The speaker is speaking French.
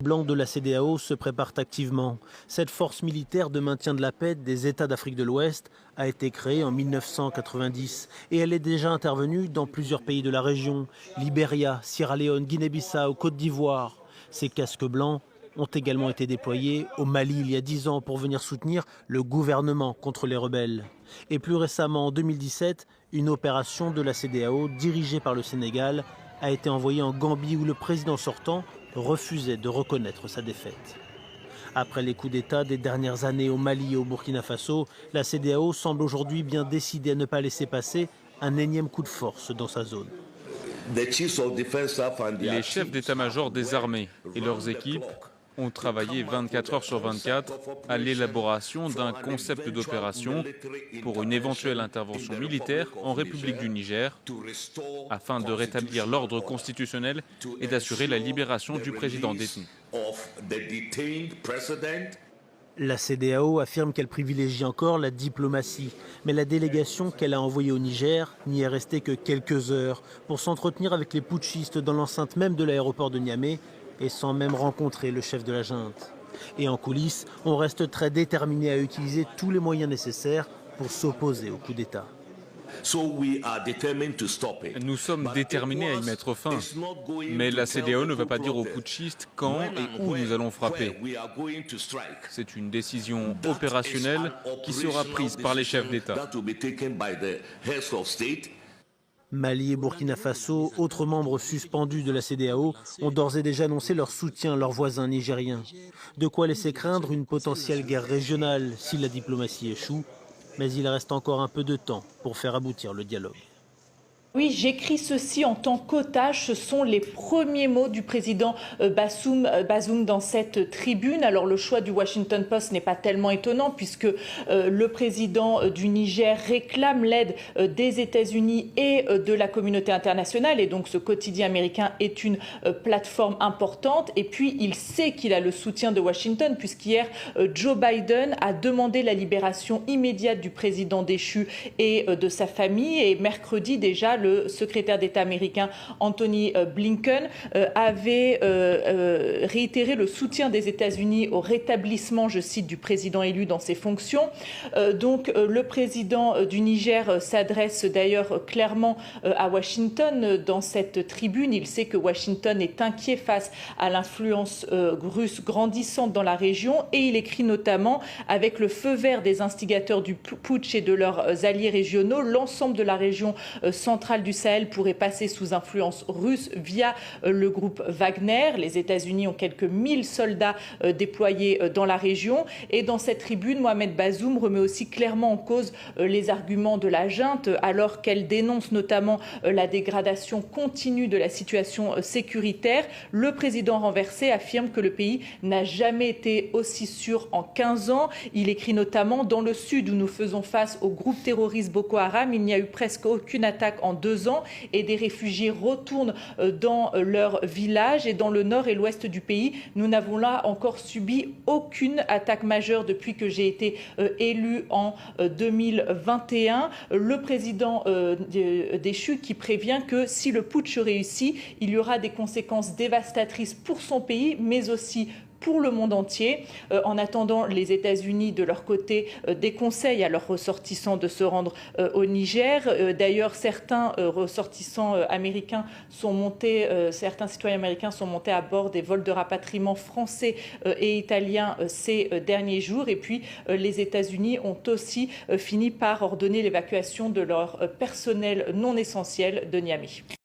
Blancs de la CEDEAO se préparent activement. Cette force militaire de maintien de la paix des États d'Afrique de l'Ouest a été créée en 1990 et elle est déjà intervenue dans plusieurs pays de la région, Libéria, Sierra Leone, Guinée-Bissau, Côte d'Ivoire. Ces casques blancs ont également été déployés au Mali il y a 10 ans pour venir soutenir le gouvernement contre les rebelles. Et plus récemment, en 2017, une opération de la CEDEAO dirigée par le Sénégal a été envoyée en Gambie où le président sortant refusait de reconnaître sa défaite. Après les coups d'État des dernières années au Mali et au Burkina Faso, la CEDEAO semble aujourd'hui bien décidée à ne pas laisser passer un énième coup de force dans sa zone. Les chefs d'état-major des armées et leurs équipes ont travaillé 24 heures sur 24 à l'élaboration d'un concept d'opération pour une éventuelle intervention militaire en République du Niger afin de rétablir l'ordre constitutionnel et d'assurer la libération du président détenu. La CEDEAO affirme qu'elle privilégie encore la diplomatie, mais la délégation qu'elle a envoyée au Niger n'y est restée que quelques heures pour s'entretenir avec les putschistes dans l'enceinte même de l'aéroport de Niamey et sans même rencontrer le chef de la junte. Et en coulisses, on reste très déterminé à utiliser tous les moyens nécessaires pour s'opposer au coup d'État. Nous sommes déterminés à y mettre fin, mais la CEDEAO ne va pas dire aux putschistes quand et où nous allons frapper. C'est une décision opérationnelle qui sera prise par les chefs d'État. Mali et Burkina Faso, autres membres suspendus de la CEDEAO, ont d'ores et déjà annoncé leur soutien à leurs voisins nigériens. De quoi laisser craindre une potentielle guerre régionale si la diplomatie échoue, mais il reste encore un peu de temps pour faire aboutir le dialogue. Oui, j'écris ceci en tant qu'otage. Ce sont les premiers mots du président Bazoum dans cette tribune. Alors le choix du Washington Post n'est pas tellement étonnant puisque le président du Niger réclame l'aide des États-Unis et de la communauté internationale. Et donc ce quotidien américain est une plateforme importante. Et puis il sait qu'il a le soutien de Washington puisqu'hier Joe Biden a demandé la libération immédiate du président déchu et de sa famille. Et mercredi déjà, le secrétaire d'État américain Anthony Blinken avait réitéré le soutien des États-Unis au rétablissement, je cite, du président élu dans ses fonctions. Donc le président du Niger s'adresse d'ailleurs clairement à Washington dans cette tribune. Il sait que Washington est inquiet face à l'influence russe grandissante dans la région et il écrit notamment avec le feu vert des instigateurs du putsch et de leurs alliés régionaux, l'ensemble de la région centrale du Sahel pourrait passer sous influence russe via le groupe Wagner. Les États-Unis ont quelques 1000 soldats déployés dans la région. Et dans cette tribune, Mohamed Bazoum remet aussi clairement en cause les arguments de la junte, alors qu'elle dénonce notamment la dégradation continue de la situation sécuritaire. Le président renversé affirme que le pays n'a jamais été aussi sûr en 15 ans. Il écrit notamment: dans le sud où nous faisons face au groupe terroriste Boko Haram, il n'y a eu presque aucune attaque en 2 ans et des réfugiés retournent dans leur village. Et dans le nord et l'ouest du pays, nous n'avons là encore subi aucune attaque majeure depuis que j'ai été élu en 2021. Le président déchu qui prévient que si le putsch réussit, il y aura des conséquences dévastatrices pour son pays, mais aussi pour le monde entier. En attendant, les États-Unis, de leur côté, déconseillent à leurs ressortissants de se rendre au Niger. D'ailleurs, certains ressortissants américains sont montés, certains citoyens américains sont montés à bord des vols de rapatriement français et italiens ces derniers jours. Et puis, les États-Unis ont aussi fini par ordonner l'évacuation de leur personnel non essentiel de Niamey.